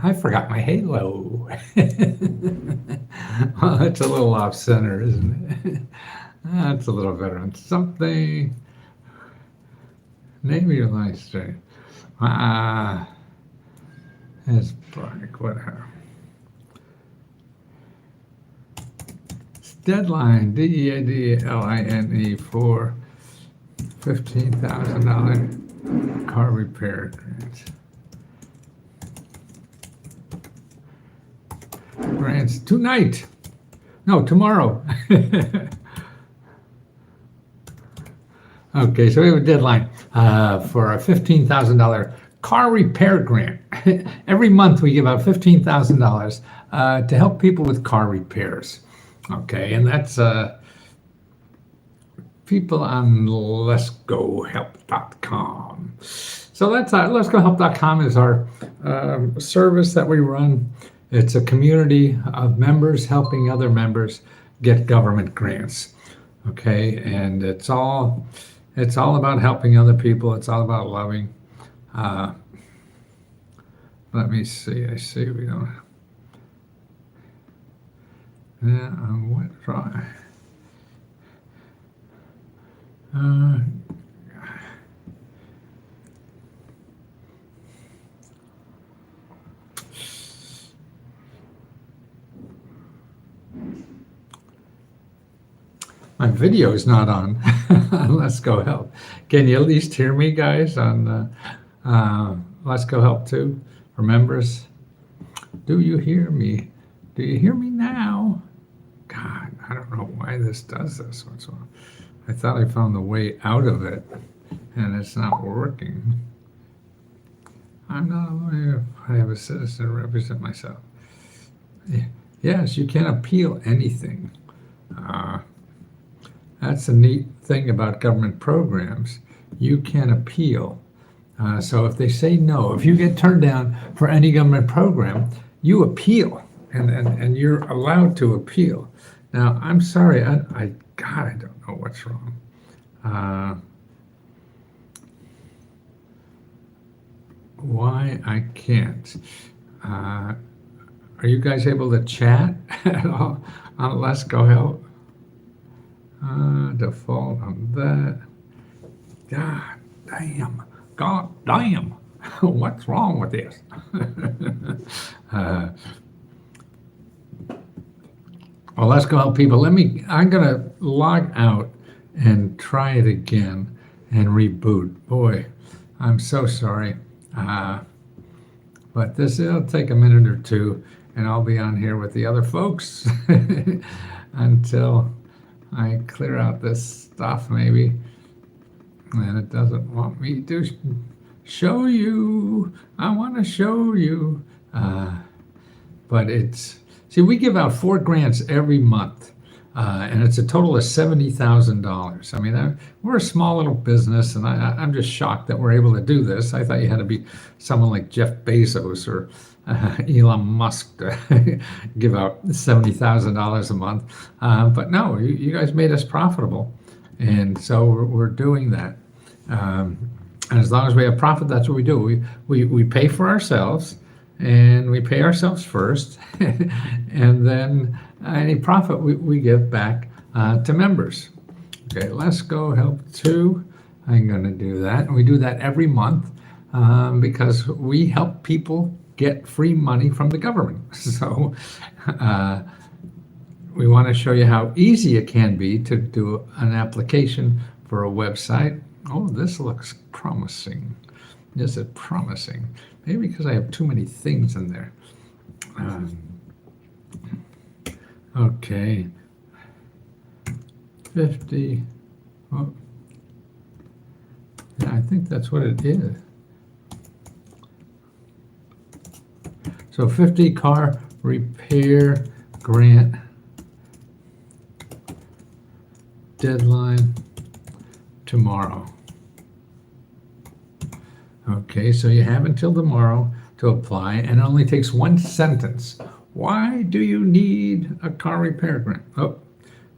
I forgot my halo. Well, that's a little off center, isn't it? That's a little better on something. Name your life story. It's black, whatever. Deadline, DEADLINE for $15,000 car repair grants. Grants tonight. No, tomorrow. Okay, so we have a deadline for a $15,000 car repair grant. Every month we give out $15,000 to help people with car repairs. Okay, and that's people on lescohelp.com. So that's lescohelp.com is our service that we run. It's a community of members helping other members get government grants. Okay, and it's all about helping other people. It's all about loving. Let me see. I see we don't. Yeah, what's wrong? My video is not on. Let's Go Help. Can you at least hear me, guys, on Let's Go Help too? For members, do you hear me? Do you hear me now? God, I don't know why this does this. What's wrong? I thought I found the way out of it, and it's not working. I'm not a lawyer. I have a citizen to represent myself. Yes, you can appeal anything. That's a neat thing about government programs. You can appeal. So if they say no, if you get turned down for any government program, you appeal, and you're allowed to appeal. Now, I'm sorry, God, I don't know what's wrong. Why I can't. Are you guys able to chat at all on Let's Go Help? Default on that. God damn. What's wrong with this? Well, Let's Go Help people. I'm going to log out and try it again and reboot. Boy, I'm so sorry. But it'll take a minute or two, and I'll be on here with the other folks until I clear out this stuff, maybe. And it doesn't want me to show you. I want to show you. But we give out 4 grants every month. And it's a total of $70,000. I mean, we're a small little business, and I'm just shocked that we're able to do this. I thought you had to be someone like Jeff Bezos or Elon Musk to give out $70,000 a month. But no, you guys made us profitable, and so we're doing that. And as long as we have profit, that's what we do. We pay for ourselves, and we pay ourselves first, and then any profit we give back to members. Okay, Let's Go Help 2. I'm going to do that. And we do that every month because we help people get free money from the government. So we want to show you how easy it can be to do an application for a website. Oh, this looks promising. This is promising. Maybe because I have too many things in there. Okay. 50. Oh. Yeah, I think that's what it is. So 50 car repair grant deadline tomorrow. Okay, so you have until tomorrow to apply, and it only takes 1 sentence. Why do you need a car repair grant? Oh,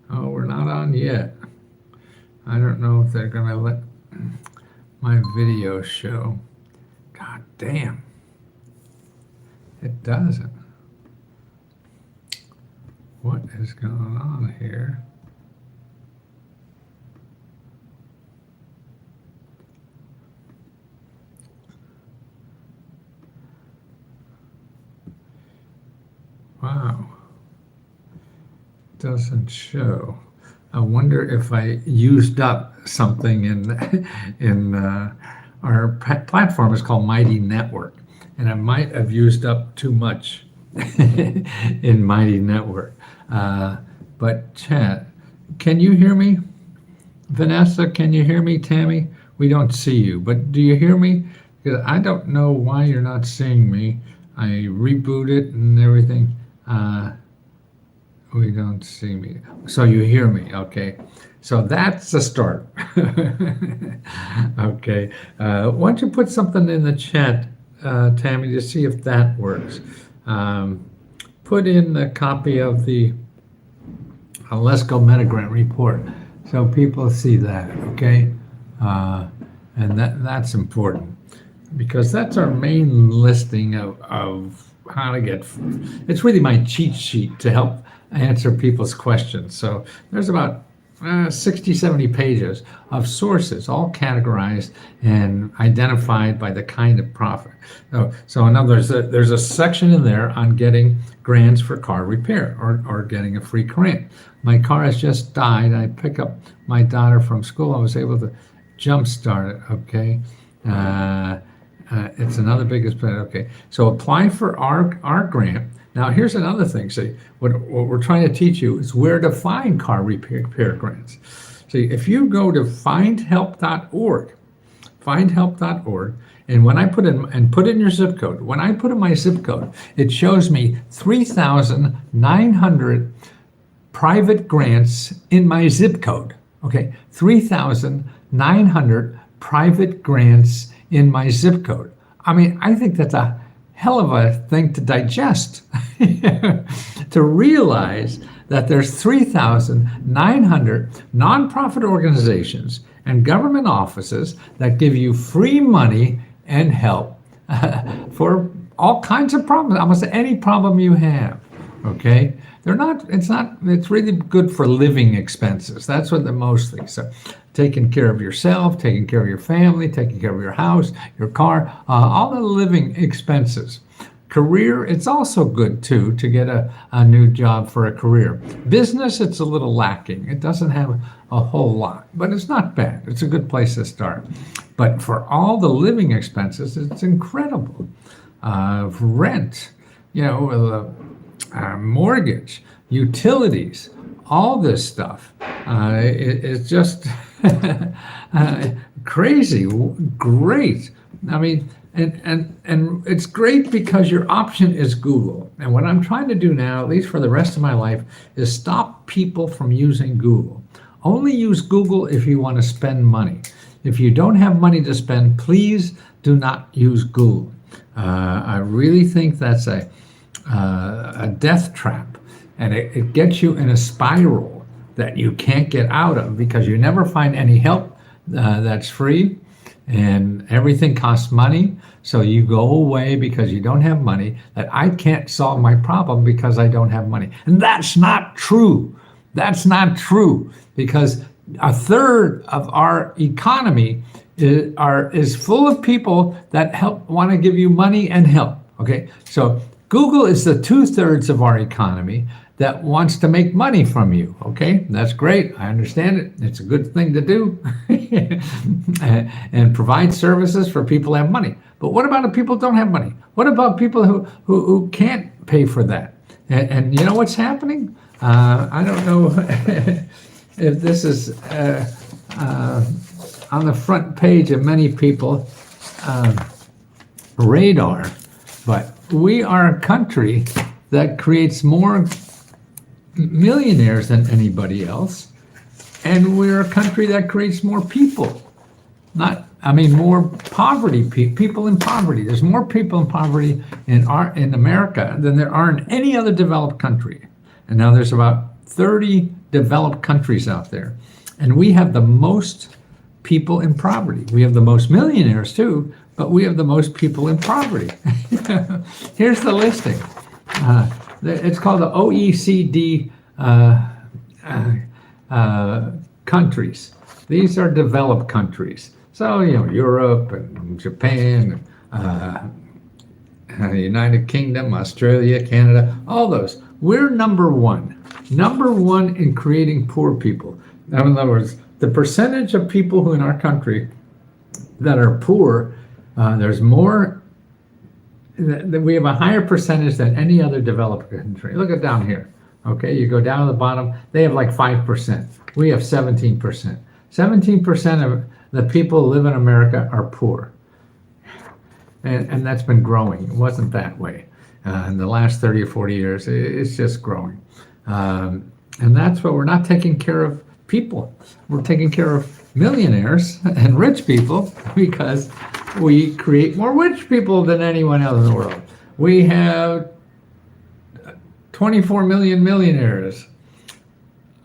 we're not on yet. I don't know if they're going to let my video show. God damn. It doesn't. What is going on here? Wow. Doesn't show. I wonder if I used up something in our platform is called Mighty Network, and I might have used up too much in Mighty Network. But chat, can you hear me? Vanessa, can you hear me? Tammy, we don't see you, but do you hear me? Because I don't know why you're not seeing me. I reboot it and everything. We don't see me. So you hear me, okay. So that's a start. Okay. Why don't you put something in the chat, Tammy, to see if that works. Put in a copy of the Lesco Metagrant report so people see that, okay? And that's important because that's our main listing of how to get, it's really my cheat sheet to help answer people's questions. So there's about 60, 70 pages of sources, all categorized and identified by the kind of profit. So in other words, there's a section in there on getting grants for car repair or getting a free grant. My car has just died. I pick up my daughter from school. I was able to jumpstart it, okay? It's another biggest plan, okay? So apply for our grant. Now, here's another thing. See, what we're trying to teach you is where to find car repair grants. See, if you go to findhelp.org, and when I put in your zip code, when I put in my zip code, it shows me 3,900 private grants in my zip code. Okay, 3,900 private grants in my zip code. I mean, I think that's a hell of a thing to digest, to realize that there's 3,900 nonprofit organizations and government offices that give you free money and help for all kinds of problems, almost any problem you have, okay? It's really good for living expenses. That's what they're mostly. So taking care of yourself, taking care of your family, taking care of your house, your car, all the living expenses. Career, it's also good too to get a new job for a career. Business, it's a little lacking. It doesn't have a whole lot, but it's not bad. It's a good place to start. But for all the living expenses, it's incredible. Rent, mortgage, utilities, all this stuff. It's just crazy, great. I mean, and it's great because your option is Google. And what I'm trying to do now, at least for the rest of my life, is stop people from using Google. Only use Google if you want to spend money. If you don't have money to spend, please do not use Google. I really think that's a death trap, and it gets you in a spiral that you can't get out of because you never find any help that's free, and everything costs money. So you go away because you don't have money, that I can't solve my problem because I don't have money. And that's not true. That's not true, because a third of our economy is full of people that want to give you money and help. Okay, so Google is the 2/3 of our economy that wants to make money from you. Okay, that's great. I understand it. It's a good thing to do and provide services for people who have money. But what about the people who don't have money? What about people who can't pay for that? And you know what's happening? I don't know if this is on the front page of many people radar, but we are a country that creates more millionaires than anybody else, and we're a country that creates more people. More poverty, people in poverty. There's more people in poverty in America than there are in any other developed country. And now there's about 30 developed countries out there, and we have the most people in poverty. We have the most millionaires too, but we have the most people in poverty. Here's the listing. It's called the OECD countries. These are developed countries. So, Europe and Japan, United Kingdom, Australia, Canada, all those. We're number one in creating poor people. Now, in other words, the percentage of people who in our country that are poor, there's more, we have a higher percentage than any other developed country. Look at down here. Okay, you go down to the bottom, they have like 5%. We have 17%. 17% of the people who live in America are poor. And that's been growing. It wasn't that way. In the last 30 or 40 years, it's just growing. And that's what we're not taking care of people. We're taking care of millionaires and rich people because we create more rich people than anyone else in the world. We have 24 million millionaires,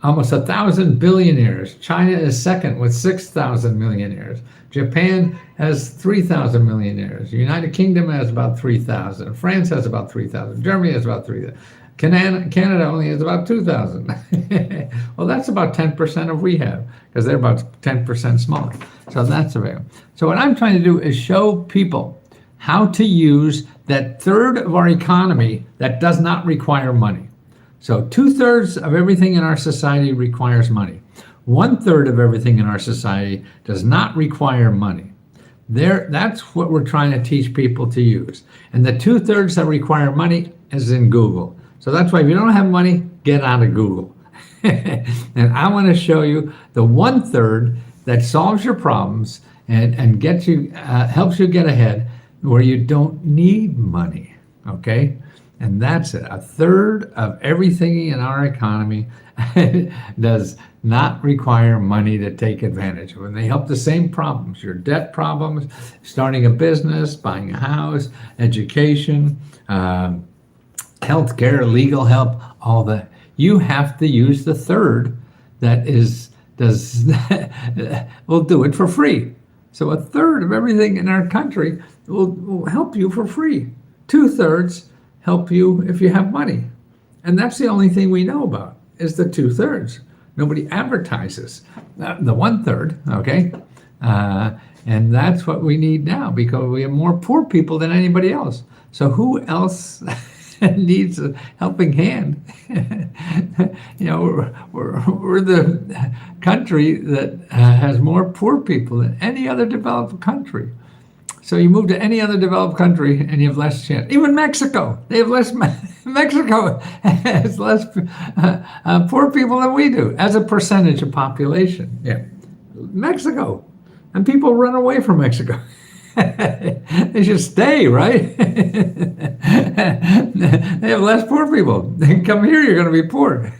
almost 1,000 billionaires. China is second with 6,000 millionaires. Japan has 3,000 millionaires. United Kingdom has about 3,000. France has about 3,000. Germany has about 3,000. Canada only has about 2,000. Well, that's about 10% of we have, because they're about 10% smaller. So that's available. So what I'm trying to do is show people how to use that third of our economy that does not require money. So 2/3 of everything in our society requires money. 1/3 of everything in our society does not require money. That's what we're trying to teach people to use. And the 2/3 that require money is in Google. So that's why if you don't have money, get out of Google. And I want to show you the 1/3 that solves your problems and gets you, helps you get ahead where you don't need money. Okay? And that's it. 1/3 of everything in our economy does not require money to take advantage of. And they help the same problems, your debt problems, starting a business, buying a house, education, healthcare, legal help, all that. You have to use the third that will do it for free. So 1/3 of everything in our country will help you for free. 2/3 help you if you have money. And that's the only thing we know about, is the 2/3. Nobody advertises the 1/3, okay? And that's what we need now, because we have more poor people than anybody else. So who else needs a helping hand? We're the country that has more poor people than any other developed country. So you move to any other developed country and you have less chance. Even Mexico, they have less. Mexico has less poor people than we do as a percentage of population. Yeah, Mexico, and people run away from Mexico. They should stay, right? They have less poor people. They come here, you're going to be poor.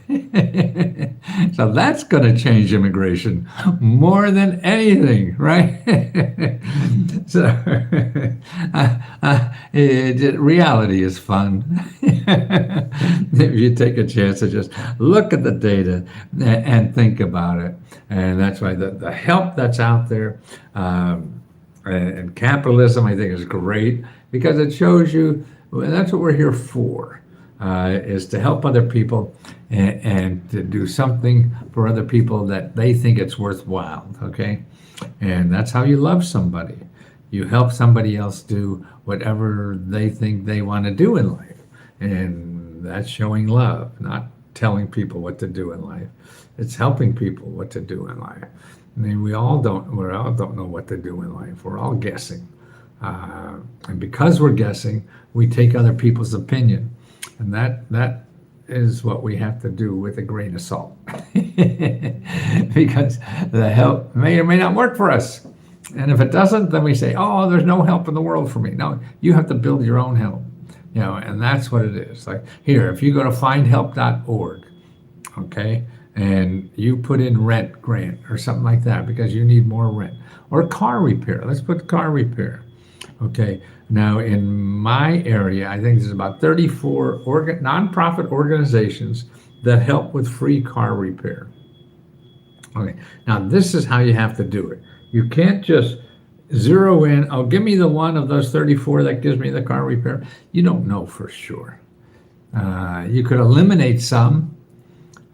So that's going to change immigration more than anything, right? So reality is fun. If you take a chance to just look at the data and think about it. And that's why the help that's out there, and capitalism, I think, is great, because it shows you, and that's what we're here for, is to help other people and to do something for other people that they think it's worthwhile, okay? And that's how you love somebody. You help somebody else do whatever they think they want to do in life. And that's showing love, not telling people what to do in life. It's helping people what to do in life. I mean, we all don't know what to do in life. We're all guessing. And because we're guessing, we take other people's opinion. And that is what we have to do with a grain of salt. Because the help may or may not work for us. And if it doesn't, then we say, oh, there's no help in the world for me. No, you have to build your own help. And that's what it is. Like here, if you go to findhelp.org, okay, and you put in rent grant or something like that because you need more rent, or car repair. Let's put car repair. Okay. Now in my area, I think there's about 34 nonprofit organizations that help with free car repair. Okay. Now this is how you have to do it. You can't just zero in, oh, give me the one of those 34 that gives me the car repair. You don't know for sure. You could eliminate some,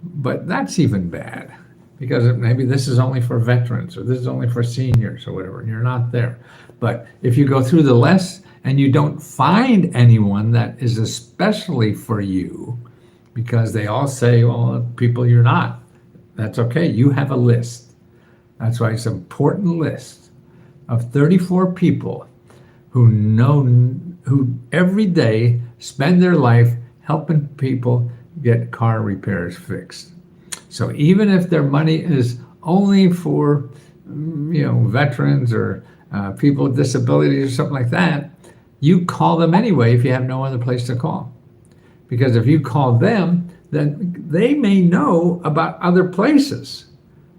but that's even bad because maybe this is only for veterans or this is only for seniors or whatever, and you're not there. But if you go through the list and you don't find anyone that is especially for you, because they all say, well, people you're not, that's okay. You have a list. That's why it's an important list of 34 people who every day spend their life helping people get car repairs fixed. So even if their money is only for, veterans or people with disabilities or something like that, you call them anyway if you have no other place to call. Because if you call them, then they may know about other places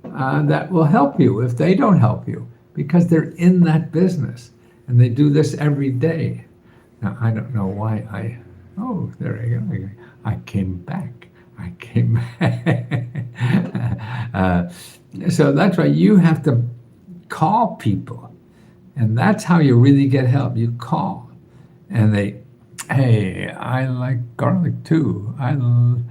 that will help you if they don't help you, because they're in that business and they do this every day. Now, I don't know why oh, there I go. I came back. So that's why you have to call people. And that's how you really get help. You call and hey, I like garlic too. I love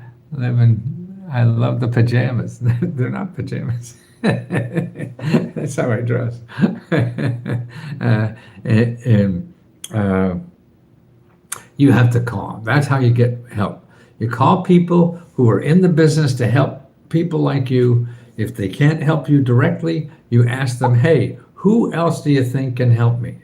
the pajamas. They're not pajamas. That's how I dress. You have to call. That's how you get help. You call people who are in the business to help people like you. If they can't help you directly, you ask them, hey, who else do you think can help me?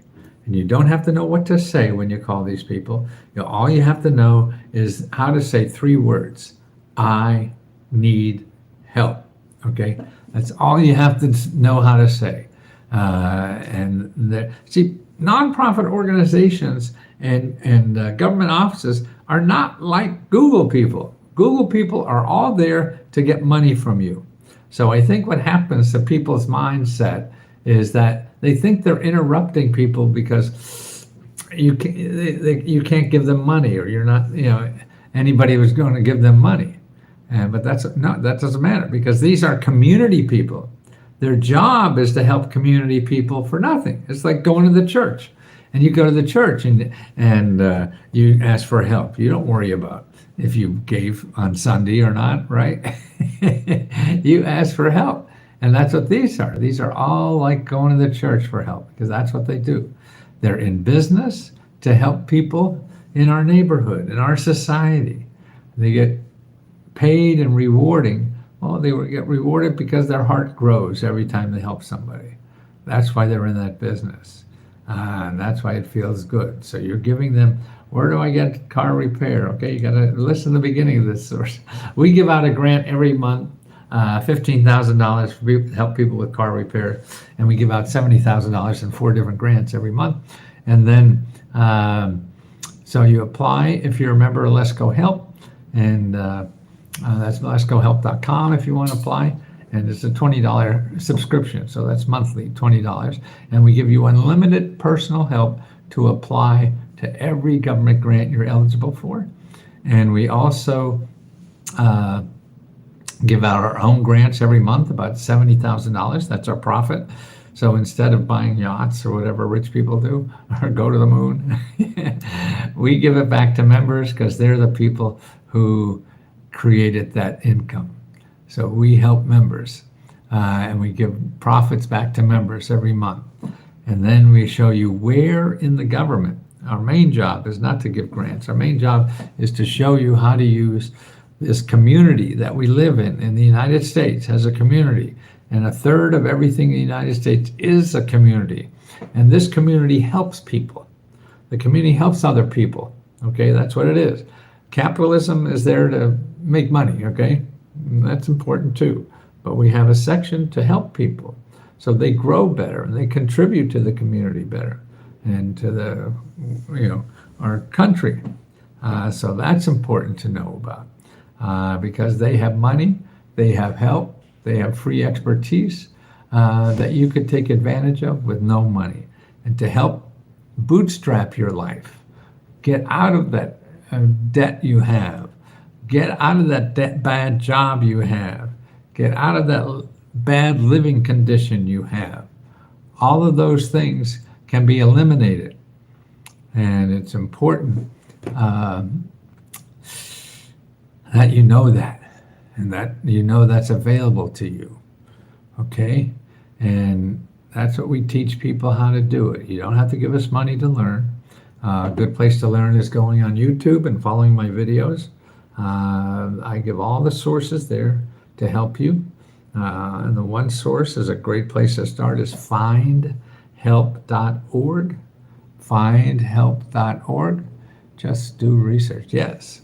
And you don't have to know what to say when you call these people. All you have to know is how to say 3 words. I need help. Okay? That's all you have to know how to say. See, nonprofit organizations and government offices are not like Google people. Google people are all there to get money from you. So I think what happens to people's mindset is that they think they're interrupting people because you can't give them money, or you're not, anybody was going to give them money. But that doesn't matter, because these are community people. Their job is to help community people for nothing. It's like going to the church, and you go to the church and you ask for help. You don't worry about if you gave on Sunday or not, right? You ask for help. And that's what these are. These are all like going to the church for help, because that's what they do. They're in business to help people in our neighborhood, in our society. They get paid and rewarding. Well, they get rewarded because their heart grows every time they help somebody. That's why they're in that business. And that's why it feels good. So you're giving them, where do I get car repair? Okay, you got to listen to the beginning of this source. We give out a grant every month, $15,000 to help people with car repair. And we give out $70,000 in 4 different grants every month. And then, so you apply if you're a member of Lesco Help. And that's lescohelp.com if you want to apply. And it's a $20 subscription, so that's monthly, $20. And we give you unlimited personal help to apply to every government grant you're eligible for. And we also give out our own grants every month, about $70,000. That's our profit. So instead of buying yachts or whatever rich people do, or go to the moon, we give it back to members, because they're the people who created that income. So we help members, and we give profits back to members every month. And then we show you where in the government. Our main job is not to give grants. Our main job is to show you how to use this community that we live in the United States as a community. And 1/3 of everything in the United States is a community. And this community helps people. The community helps other people. Okay, that's what it is. Capitalism is there to make money, okay? And that's important too. But we have a section to help people so they grow better and they contribute to the community better and to the, our country. So that's important to know about, because they have money, they have help, they have free expertise that you could take advantage of with no money. And to help bootstrap your life, get out of that debt you have, get out of that bad job you have, get out of that bad living condition you have. all of those things can be eliminated. And it's important that you know that, and that you know that's available to you. Okay? And that's what we teach people how to do it. You don't have to give us money to learn. A good place to learn is going on YouTube and following my videos. I give all the sources there to help you. And the one source is a great place to start is findhelp.org. Findhelp.org. Just do research, yes.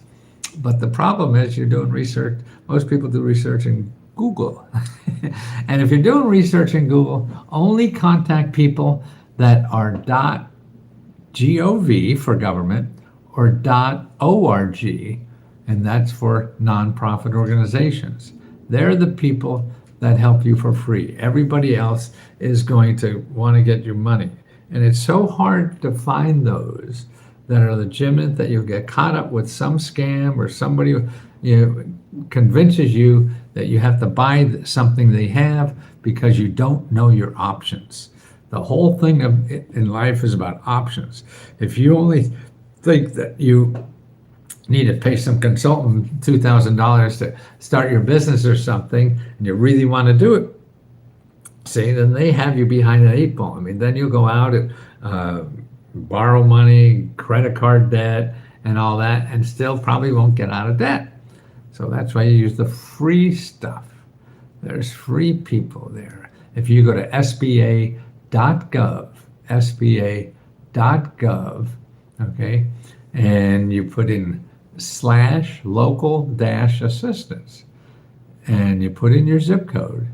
But the problem is you're doing research. Most people do research in Google. And if you're doing research in Google, only contact people that are .gov for government or .org, and that's for nonprofit organizations. They're the people that help you for free. Everybody else is going to want to get your money. And it's so hard to find those that are legitimate that you'll get caught up with some scam or somebody convinces you that you have to buy something they have because you don't know your options. The whole thing in life is about options. If you only think that you need to pay some consultant $2,000 to start your business or something, and you really want to do it, see, then they have you behind an 8 ball. I mean, then you'll go out and borrow money, credit card debt, and all that, and still probably won't get out of debt. So that's why you use the free stuff. There's free people there. If you go to sba.gov, okay, and you put in /local-assistance, and you put in your zip code,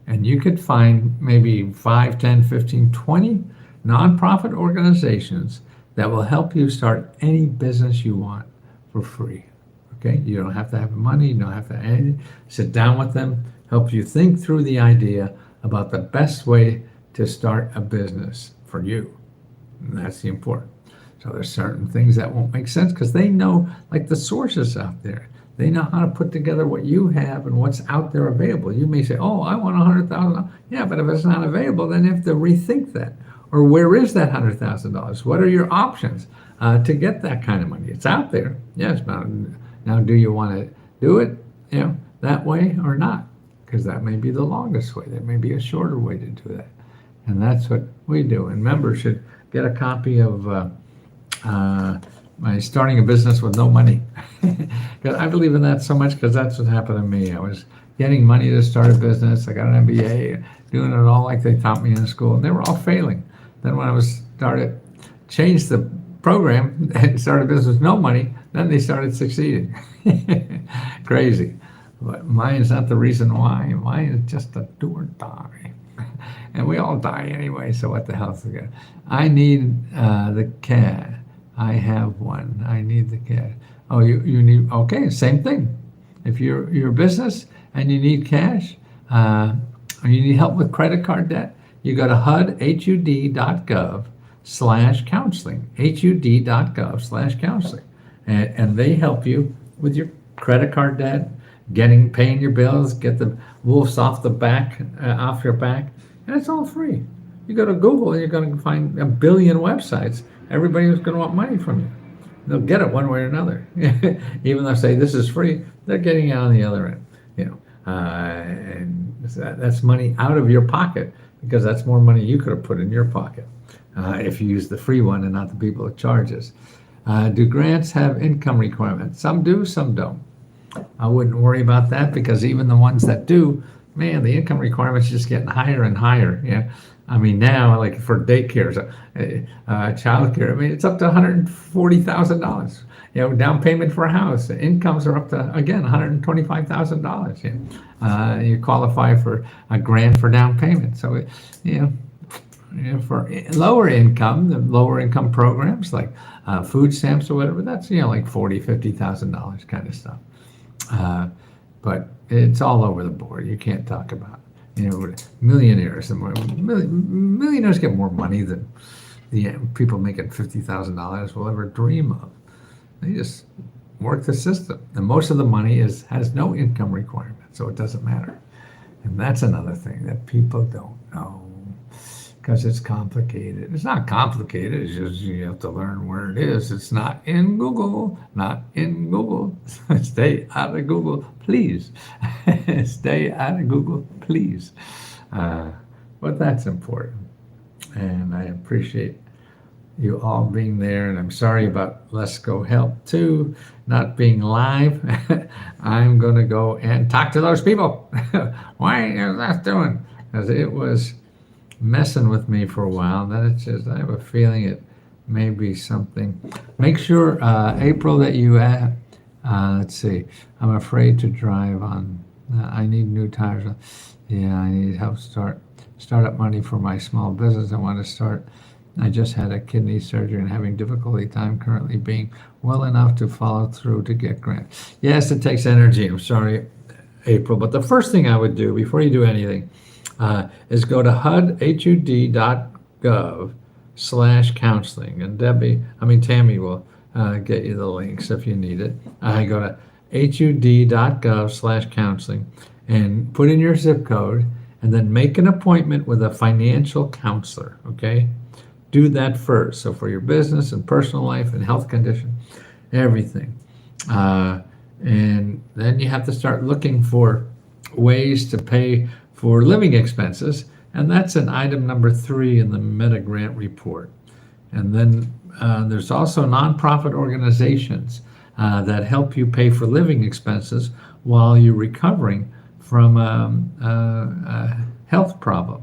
and you could find maybe 5, 10, 15, 20 nonprofit organizations that will help you start any business you want for free. Okay, you don't have to have money, you don't have to have anything. Sit down with them, help you think through the idea about the best way to start a business for you. And that's the important. So there's certain things that won't make sense because they know, like the sources out there, they know how to put together what you have and what's out there available. You may say, oh, I want $100,000. Yeah, but if it's not available, then you have to rethink that. Or where is that $100,000? What are your options to get that kind of money? It's out there. Yes, but now do you want to do it, that way or not? Because that may be the longest way. There may be a shorter way to do that. And that's what we do. And members should get a copy of my Starting a Business with No Money. Because I believe in that so much because that's what happened to me. I was getting money to start a business. I got an MBA, doing it all like they taught me in school, and they were all failing. Then when I changed the program and started a business with no money, then they started succeeding. Crazy. But mine is not the reason why. Mine is just a do or die. And we all die anyway, so what the hell's the good? I need the cat. I have one. I need the cat. Oh, you need, okay, same thing. If you're a business and you need cash, or you need help with credit card debt, you go to hud.gov/counseling, hud.gov/counseling. And they help you with your credit card debt, paying your bills, get the wolves off your back, and it's all free. You go to Google and you're going to find a billion websites. Everybody's going to want money from you. They'll get it one way or another. Even though they say this is free, they're getting it on the other end. And that's money out of your pocket because that's more money you could have put in your pocket if you use the free one and not the people that charges. Do grants have income requirements? Some do, some don't. I wouldn't worry about that because even the ones that do, man, the income requirements just getting higher and higher. Yeah, I mean now, like for daycare, childcare, I mean it's up to $140,000. Down payment for a house. Incomes are up to again $125,000. You qualify for a grant for down payment. So for lower income, the lower income programs like food stamps or whatever, that's like $40,000-$50,000 kind of stuff. But it's all over the board. You can't talk about millionaires. Millionaires get more money than the people making $50,000 will ever dream of. They just work the system, and most of the money has no income requirement, so it doesn't matter. And that's another thing that people don't know. because it's complicated. It's not complicated. It's just you have to learn where it is. It's not in Google. Not in Google. Stay out of Google, please. Stay out of Google, please. But that's important. And I appreciate you all being there. And I'm sorry about Lesco Help 2 not being live. I'm going to go and talk to those people. Why is that doing? Because it was messing with me for a while. Then it's just, I have a feeling it may be something. Make sure, April, that you let's see, I'm afraid to drive on, I need new tires. Yeah, I need help startup money for my small business I want to start. I just had a kidney surgery and having difficulty time currently being well enough to follow through to get grants. Yes, it takes energy. I'm sorry, April. But the first thing I would do before you do anything is go to hud.gov/counseling. And Tammy will get you the links if you need it. Go to hud.gov/counseling and put in your zip code and then make an appointment with a financial counselor, okay? Do that first. So for your business and personal life and health condition, everything. And then you have to start looking for ways to pay for living expenses. And that's an item number 3 in the Meta Grant report. And then there's also nonprofit organizations that help you pay for living expenses while you're recovering from a health problem.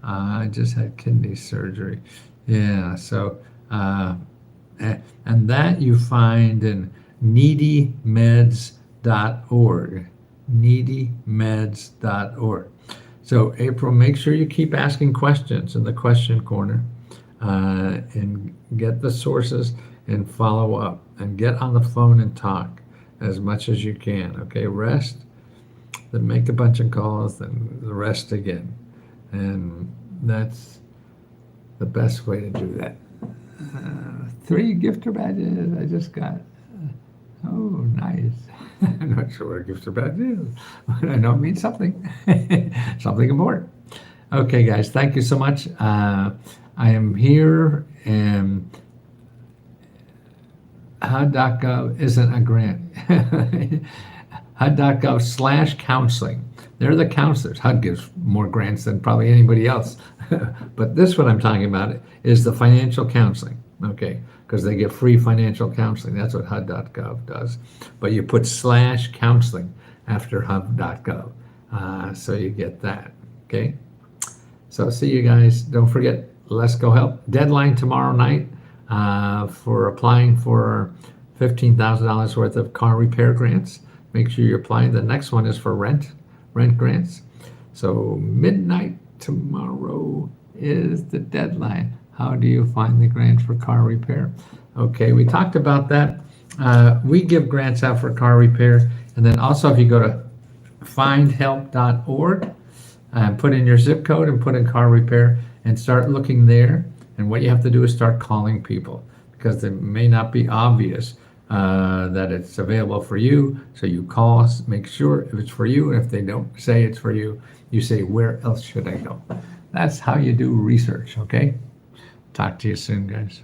I just had kidney surgery. Yeah, so, and that you find in needymeds.org. Needymeds.org. So, April, make sure you keep asking questions in the question corner and get the sources and follow up and get on the phone and talk as much as you can. Okay, rest, then make a bunch of calls, then rest again. And that's the best way to do that. 3 gifter badges I just got. Oh, nice. I'm not sure what a gifter badge is, but I know it means something. Something important. Okay, guys, thank you so much. I am here, and HUD.gov isn't a grant. HUD.gov/counseling. They're the counselors. HUD gives more grants than probably anybody else. But this, what I'm talking about, is the financial counseling, okay? Because they give free financial counseling. That's what HUD.gov does. But you put /counseling after HUD.gov. So you get that, okay? So see you guys. Don't forget, Lesco Help. Deadline tomorrow night for applying for $15,000 worth of car repair grants. Make sure you're applying. The next one is for rent grants. So midnight tomorrow is the deadline. How do you find the grant for car repair? Okay, we talked about that. We give grants out for car repair. And then also if you go to findhelp.org and put in your zip code and put in car repair and start looking there. And what you have to do is start calling people because it may not be obvious that it's available for you. So you call, make sure if it's for you, and if they don't say it's for you, you say, where else should I go? That's how you do research, okay? Talk to you soon, guys.